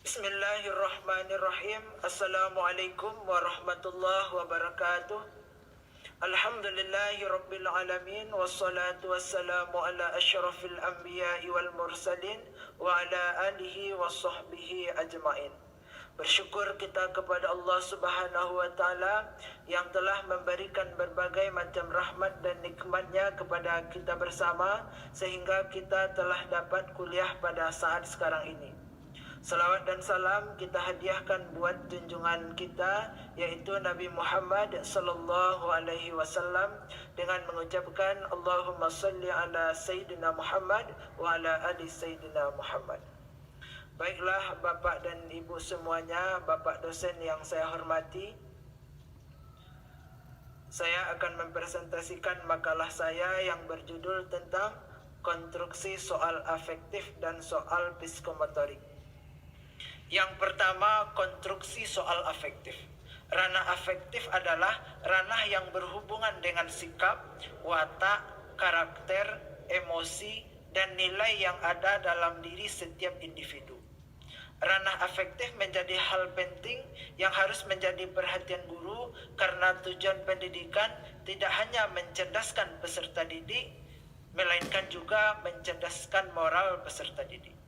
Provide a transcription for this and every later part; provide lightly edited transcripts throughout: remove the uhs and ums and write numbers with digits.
Bismillahirrahmanirrahim. Assalamualaikum warahmatullahi wabarakatuh. Alhamdulillahi rabbil alamin. Wassalatu wassalamu ala asyrafil anbiya'i wal mursalin wa ala alihi wa sahbihi ajma'in. Bersyukur kita kepada Allah Subhanahu wa ta'ala yang telah memberikan berbagai macam rahmat dan nikmatnya kepada kita bersama sehingga kita telah dapat kuliah pada saat sekarang ini. Salawat dan salam kita hadiahkan buat junjungan kita yaitu Nabi Muhammad sallallahu alaihi wasallam dengan mengucapkan Allahumma salli ala Sayyidina Muhammad wa ala ali Sayyidina Muhammad. Baiklah Bapak dan Ibu semuanya, Bapak dosen yang saya hormati, saya akan mempresentasikan makalah saya yang berjudul tentang konstruksi soal afektif dan soal psikomotorik. Yang pertama, konstruksi soal afektif. Ranah afektif adalah ranah yang berhubungan dengan sikap, watak, karakter, emosi, dan nilai yang ada dalam diri setiap individu. Ranah afektif menjadi hal penting yang harus menjadi perhatian guru karena tujuan pendidikan tidak hanya mencerdaskan peserta didik, melainkan juga mencerdaskan moral peserta didik.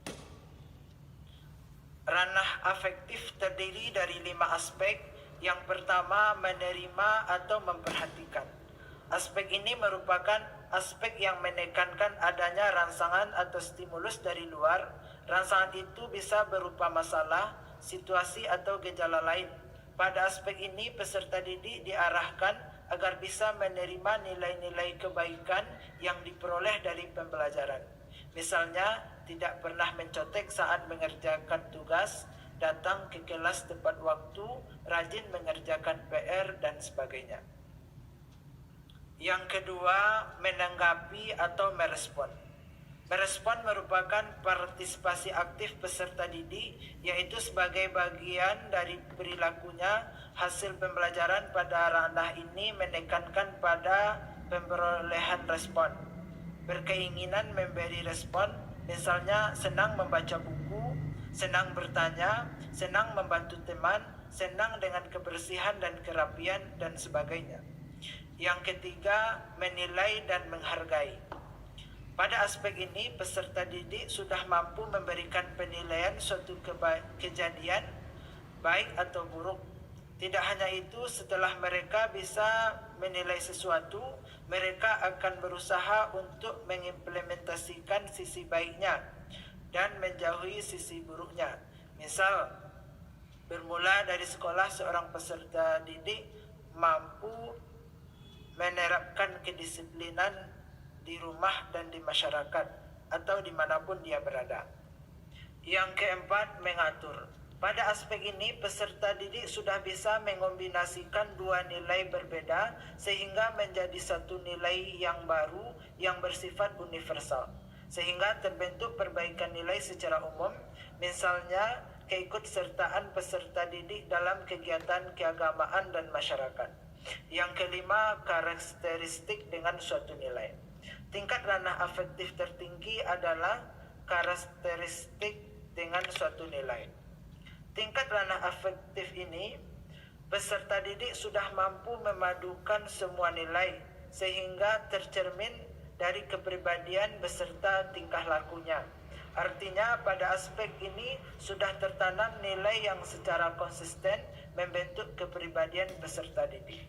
Ranah afektif terdiri dari 5 aspek. Yang pertama, menerima atau memperhatikan. Aspek ini merupakan aspek yang menekankan adanya rangsangan atau stimulus dari luar. Rangsangan itu bisa berupa masalah, situasi atau gejala lain. Pada aspek ini, peserta didik diarahkan agar bisa menerima nilai-nilai kebaikan yang diperoleh dari pembelajaran. Misalnya, tidak pernah mencontek saat mengerjakan tugas, datang ke kelas tepat waktu, rajin mengerjakan PR, dan sebagainya. Yang kedua, menanggapi atau merespon. Merespon merupakan partisipasi aktif peserta didik, yaitu sebagai bagian dari perilakunya. Hasil pembelajaran pada ranah ini menekankan pada pemberolehan respon. Berkeinginan memberi respon, misalnya senang membaca buku, senang bertanya, senang membantu teman, senang dengan kebersihan dan kerapian, dan sebagainya. Yang ketiga, menilai dan menghargai. Pada aspek ini, peserta didik sudah mampu memberikan penilaian suatu kejadian, baik atau buruk. Tidak hanya itu, setelah mereka bisa menilai sesuatu, mereka akan berusaha untuk mengimplementasikan sisi baiknya dan menjauhi sisi buruknya. Misal, bermula dari sekolah, seorang peserta didik mampu menerapkan kedisiplinan di rumah dan di masyarakat atau dimanapun dia berada. Yang keempat, mengatur. Pada aspek ini, peserta didik sudah bisa mengombinasikan 2 nilai berbeda sehingga menjadi satu nilai yang baru yang bersifat universal. Sehingga terbentuk perbaikan nilai secara umum, misalnya keikutsertaan peserta didik dalam kegiatan keagamaan dan masyarakat. Yang kelima, karakteristik dengan suatu nilai. Tingkat ranah afektif tertinggi adalah karakteristik dengan suatu nilai. Tingkat ranah afektif ini, peserta didik sudah mampu memadukan semua nilai sehingga tercermin dari kepribadian beserta tingkah lakunya. Artinya pada aspek ini sudah tertanam nilai yang secara konsisten membentuk kepribadian peserta didik.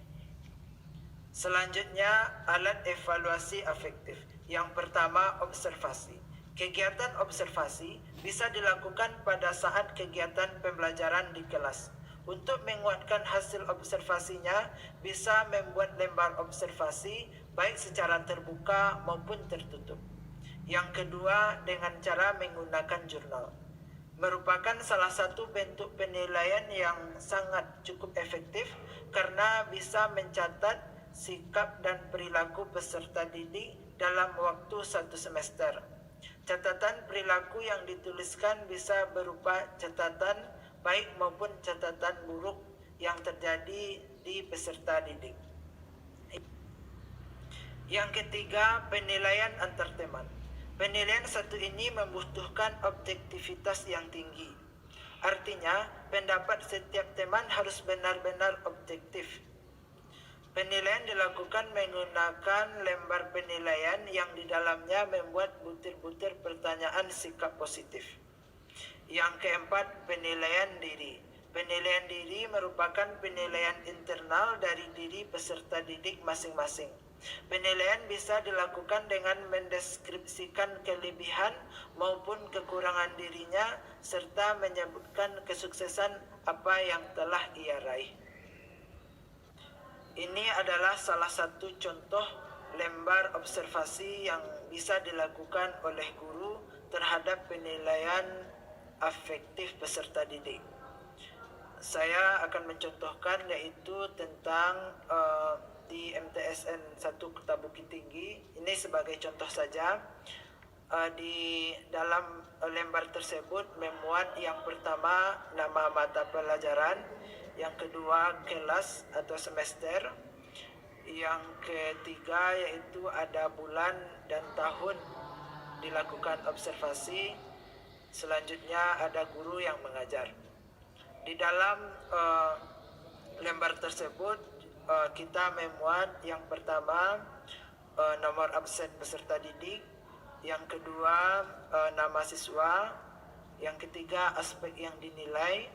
Selanjutnya, alat evaluasi afektif. Yang pertama, observasi. Kegiatan observasi bisa dilakukan pada saat kegiatan pembelajaran di kelas. Untuk menguatkan hasil observasinya, bisa membuat lembar observasi baik secara terbuka maupun tertutup. Yang kedua, dengan cara menggunakan jurnal. Merupakan salah satu bentuk penilaian yang sangat cukup efektif karena bisa mencatat sikap dan perilaku peserta didik dalam waktu 1 semester. Catatan perilaku yang dituliskan bisa berupa catatan baik maupun catatan buruk yang terjadi di peserta didik. Yang ketiga, penilaian antar teman. Penilaian satu ini membutuhkan objektivitas yang tinggi. Artinya, pendapat setiap teman harus benar-benar objektif. Penilaian dilakukan menggunakan lembar penilaian yang di dalamnya membuat butir-butir pertanyaan sikap positif. Yang keempat, penilaian diri. Penilaian diri merupakan penilaian internal dari diri peserta didik masing-masing. Penilaian bisa dilakukan dengan mendeskripsikan kelebihan maupun kekurangan dirinya serta menyebutkan kesuksesan apa yang telah ia raih. Ini adalah salah satu contoh lembar observasi yang bisa dilakukan oleh guru terhadap penilaian afektif peserta didik. Saya akan mencontohkan yaitu tentang di MTSN 1 Kota Bukit Tinggi. Ini sebagai contoh saja. Di dalam lembar tersebut memuat yang pertama nama mata pelajaran, yang kedua kelas atau semester, yang ketiga yaitu ada bulan dan tahun dilakukan observasi, selanjutnya ada guru yang mengajar. Di dalam lembar tersebut kita memuat yang pertama nomor absen peserta didik, yang kedua nama siswa, yang ketiga aspek yang dinilai,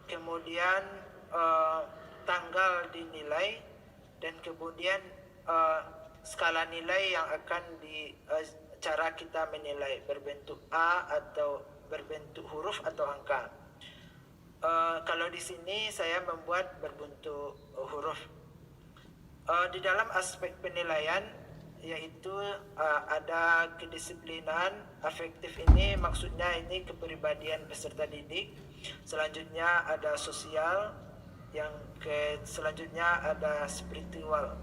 kemudian tanggal dinilai, dan kemudian skala nilai yang akan cara kita menilai berbentuk A atau berbentuk huruf atau angka. Kalau di sini saya membuat berbentuk huruf. Di dalam aspek penilaian yaitu ada kedisiplinan afektif, ini maksudnya ini kepribadian peserta didik. Selanjutnya ada sosial, yang selanjutnya ada spiritual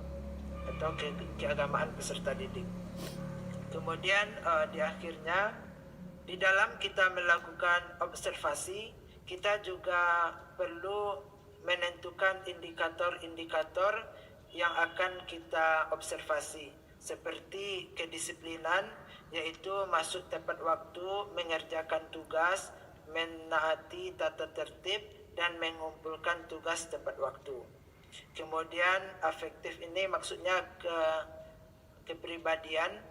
atau keagamaan peserta didik. Kemudian di akhirnya di dalam kita melakukan observasi, kita juga perlu menentukan indikator-indikator yang akan kita observasi, seperti kedisiplinan, yaitu masuk tepat waktu, mengerjakan tugas, menaati tata tertib, dan mengumpulkan tugas tepat waktu. Kemudian afektif ini maksudnya kepribadian,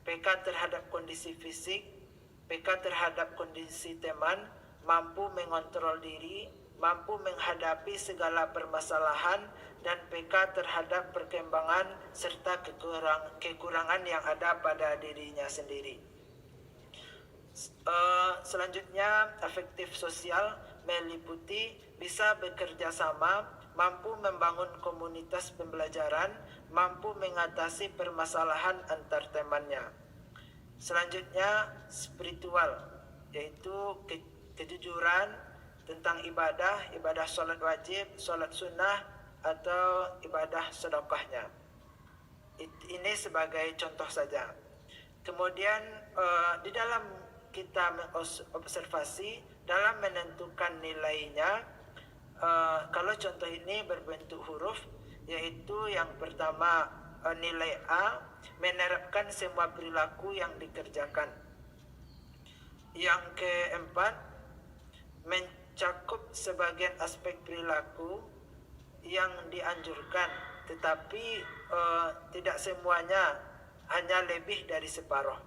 PK terhadap kondisi fisik, PK terhadap kondisi teman, mampu mengontrol diri, mampu menghadapi segala permasalahan, dan PK terhadap perkembangan serta kekurangan yang ada pada dirinya sendiri. Selanjutnya, afektif sosial meliputi bisa bekerja sama, mampu membangun komunitas pembelajaran, mampu mengatasi permasalahan antar temannya. Selanjutnya, spiritual, yaitu kejujuran tentang ibadah sholat wajib, sholat sunnah, atau ibadah sedekahnya. Ini sebagai contoh saja. Kemudian di dalam kita observasi, dalam menentukan nilainya, kalau contoh ini berbentuk huruf, yaitu yang pertama nilai A, menerapkan semua perilaku yang dikerjakan. Yang keempat, mencakup sebagian aspek perilaku yang dianjurkan, tetapi tidak semuanya, hanya lebih dari separuh.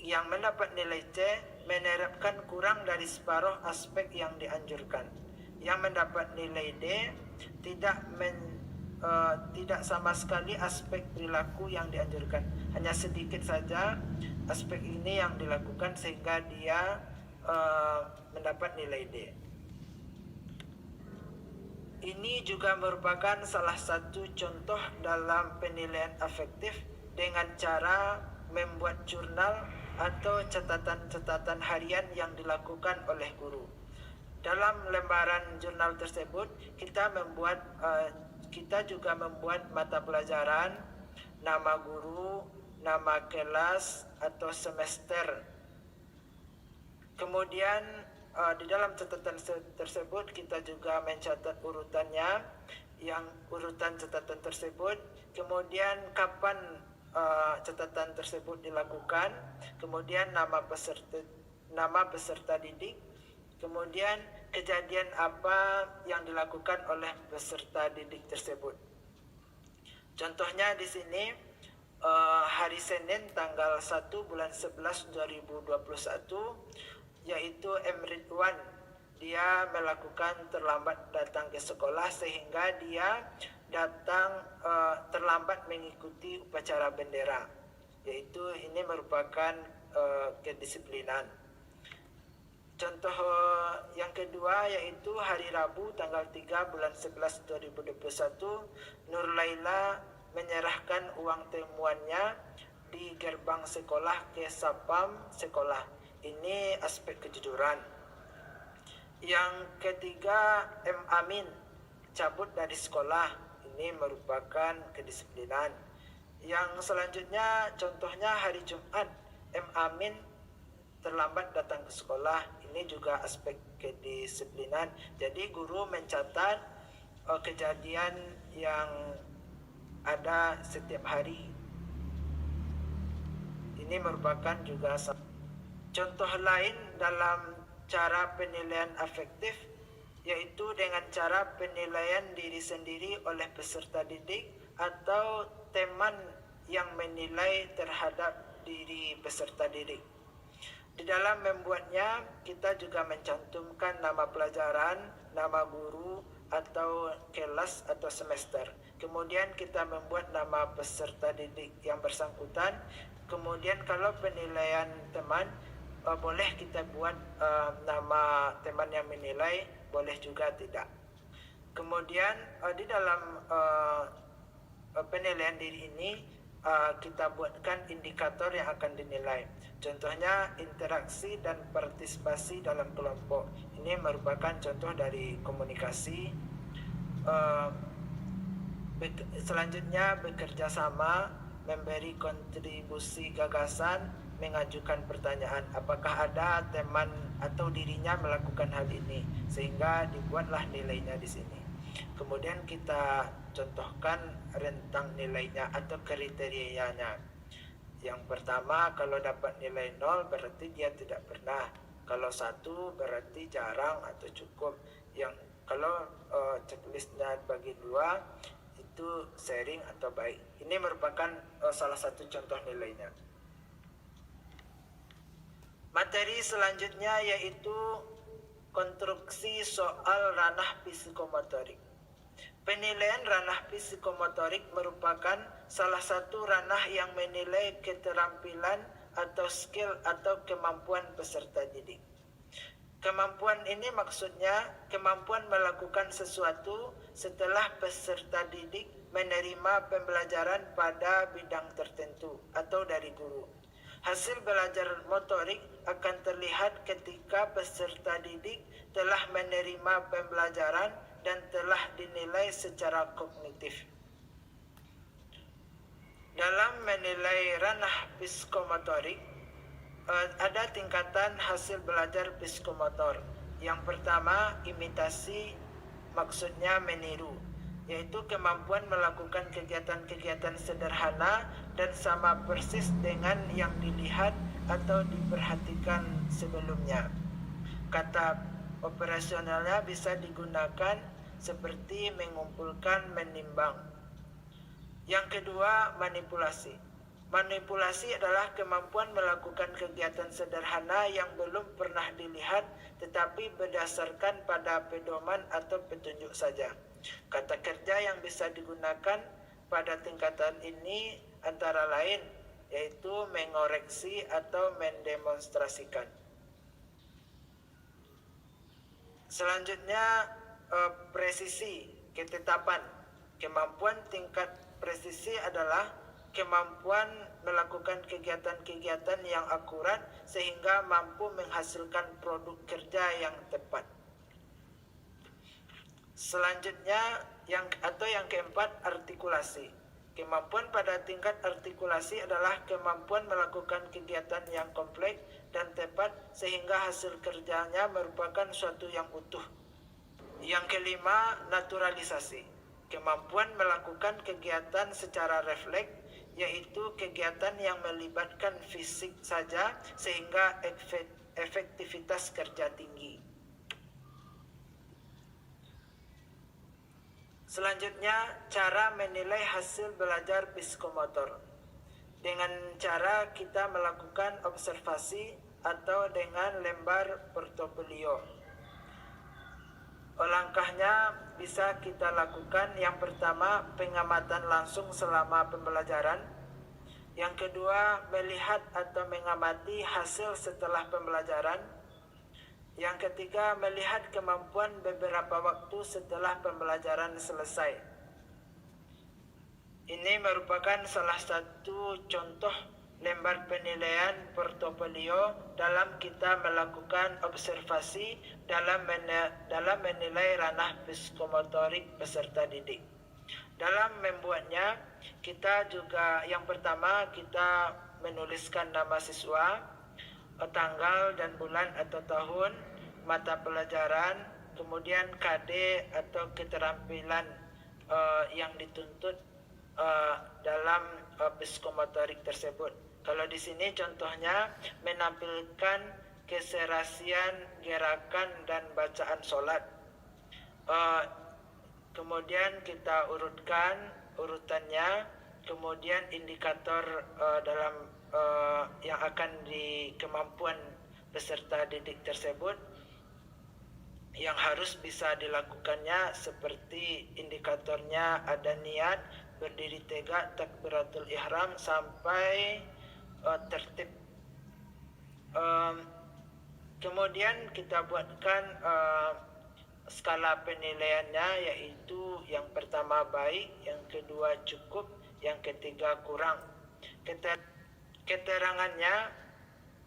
Yang mendapat nilai C, menerapkan kurang dari separuh aspek yang dianjurkan. Yang mendapat nilai D, tidak sama sekali aspek perilaku yang dianjurkan, hanya sedikit saja aspek ini yang dilakukan sehingga dia mendapat nilai D. Ini juga merupakan salah satu contoh dalam penilaian afektif dengan cara membuat jurnal atau catatan-catatan harian yang dilakukan oleh guru. Dalam lembaran jurnal tersebut, kita juga membuat mata pelajaran, nama guru, nama kelas atau semester. Kemudian di dalam catatan tersebut kita juga mencatat urutannya, yang urutan catatan tersebut, kemudian kapan catatan tersebut dilakukan, kemudian nama peserta didik, Kemudian kejadian apa yang dilakukan oleh peserta didik tersebut. Contohnya di sini hari Senin tanggal 1 bulan 11 2021 yaitu Ridwan, dia melakukan terlambat datang ke sekolah sehingga dia datang terlambat mengikuti upacara bendera, yaitu ini merupakan kedisiplinan. Contoh yang kedua yaitu hari Rabu tanggal 3 bulan 11 2021 Nur Laila menyerahkan uang temuannya di gerbang sekolah ke Sapam sekolah. Ini aspek kejujuran. Yang ketiga, Amin cabut dari sekolah. Ini merupakan kedisiplinan. Yang selanjutnya contohnya hari Jumat, Amin terlambat datang ke sekolah. Ini juga aspek kedisiplinan. Jadi guru mencatat kejadian yang ada setiap hari. Ini merupakan juga contoh lain dalam cara penilaian afektif, yaitu dengan cara penilaian diri sendiri oleh peserta didik atau teman yang menilai terhadap diri peserta didik. Di dalam membuatnya, kita juga mencantumkan nama pelajaran, nama guru, atau kelas atau semester. Kemudian kita membuat nama peserta didik yang bersangkutan. Kemudian kalau penilaian teman, boleh kita buat nama teman yang menilai, boleh juga tidak. Kemudian di dalam penilaian diri ini kita buatkan indikator yang akan dinilai. Contohnya interaksi dan partisipasi dalam kelompok. Ini merupakan contoh dari komunikasi. Selanjutnya bekerja sama, memberi kontribusi gagasan, mengajukan pertanyaan. Apakah ada teman atau dirinya melakukan hal ini, sehingga dibuatlah nilainya di sini. Kemudian kita contohkan rentang nilainya atau kriterianya. Yang pertama, kalau dapat nilai 0 berarti dia tidak pernah. Kalau 1 berarti jarang atau cukup. Yang kalau checklistnya bagi 2 itu sharing atau baik. Ini merupakan salah satu contoh nilainya. Materi selanjutnya yaitu konstruksi soal ranah psikomotorik. Penilaian ranah psikomotorik merupakan salah satu ranah yang menilai keterampilan atau skill atau kemampuan peserta didik. Kemampuan ini maksudnya kemampuan melakukan sesuatu setelah peserta didik menerima pembelajaran pada bidang tertentu atau dari guru. Hasil belajar motorik akan terlihat ketika peserta didik telah menerima pembelajaran dan telah dinilai secara kognitif. Dalam menilai ranah psikomotorik, ada tingkatan hasil belajar psikomotor. Yang pertama, imitasi, maksudnya meniru, yaitu kemampuan melakukan kegiatan-kegiatan sederhana dan sama persis dengan yang dilihat atau diperhatikan sebelumnya. Kata operasionalnya bisa digunakan seperti mengumpulkan, menimbang. Yang kedua, manipulasi. Manipulasi adalah kemampuan melakukan kegiatan sederhana yang belum pernah dilihat tetapi berdasarkan pada pedoman atau petunjuk saja. Kata kerja yang bisa digunakan pada tingkatan ini antara lain yaitu mengoreksi atau mendemonstrasikan. Selanjutnya presisi, ketetapan. Kemampuan tingkat presisi adalah kemampuan melakukan kegiatan-kegiatan yang akurat sehingga mampu menghasilkan produk kerja yang tepat. Selanjutnya yang keempat, artikulasi. Kemampuan pada tingkat artikulasi adalah kemampuan melakukan kegiatan yang kompleks dan tepat sehingga hasil kerjanya merupakan suatu yang utuh. Yang kelima, naturalisasi. Kemampuan melakukan kegiatan secara refleks, yaitu kegiatan yang melibatkan fisik saja sehingga efektivitas kerja tinggi. Selanjutnya, cara menilai hasil belajar psikomotor. Dengan cara kita melakukan observasi atau dengan lembar portofolio. Langkahnya bisa kita lakukan. Yang pertama, pengamatan langsung selama pembelajaran. Yang kedua, melihat atau mengamati hasil setelah pembelajaran. Yang ketiga, melihat kemampuan beberapa waktu setelah pembelajaran selesai. Ini merupakan salah satu contoh lembar penilaian portofolio dalam kita melakukan observasi dalam menilai ranah psikomotorik peserta didik. Dalam membuatnya, kita juga yang pertama kita menuliskan nama siswa, tanggal dan bulan atau tahun, mata pelajaran, kemudian KD atau keterampilan yang dituntut dalam psikomotorik tersebut. Kalau di sini contohnya menampilkan keserasian gerakan dan bacaan sholat. Kemudian kita urutkan urutannya, kemudian indikator dalam yang akan di kemampuan peserta didik tersebut yang harus bisa dilakukannya, seperti indikatornya ada niat, berdiri tegak, takbiratul ihram sampai tertib. Kemudian kita buatkan skala penilaiannya, yaitu yang pertama baik, yang kedua cukup, yang ketiga kurang. Keterangannya,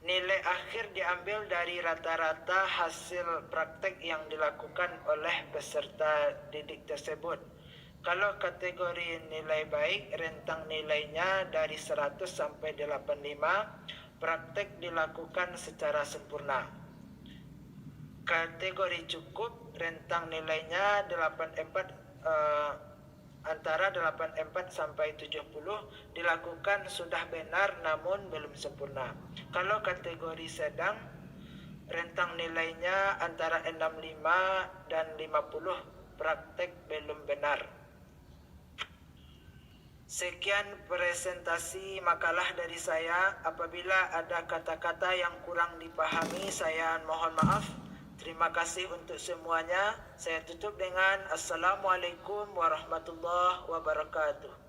nilai akhir diambil dari rata-rata hasil praktek yang dilakukan oleh peserta didik tersebut. Kalau kategori nilai baik, rentang nilainya dari 100 sampai 85, praktek dilakukan secara sempurna. Kategori cukup, rentang nilainya 84 antara 84 sampai 70, dilakukan sudah benar namun belum sempurna. Kalau kategori sedang, rentang nilainya antara 65 dan 50, praktek belum benar. Sekian presentasi makalah dari saya. Apabila ada kata-kata yang kurang dipahami, saya mohon maaf. Terima kasih untuk semuanya. Saya tutup dengan Assalamualaikum warahmatullahi wabarakatuh.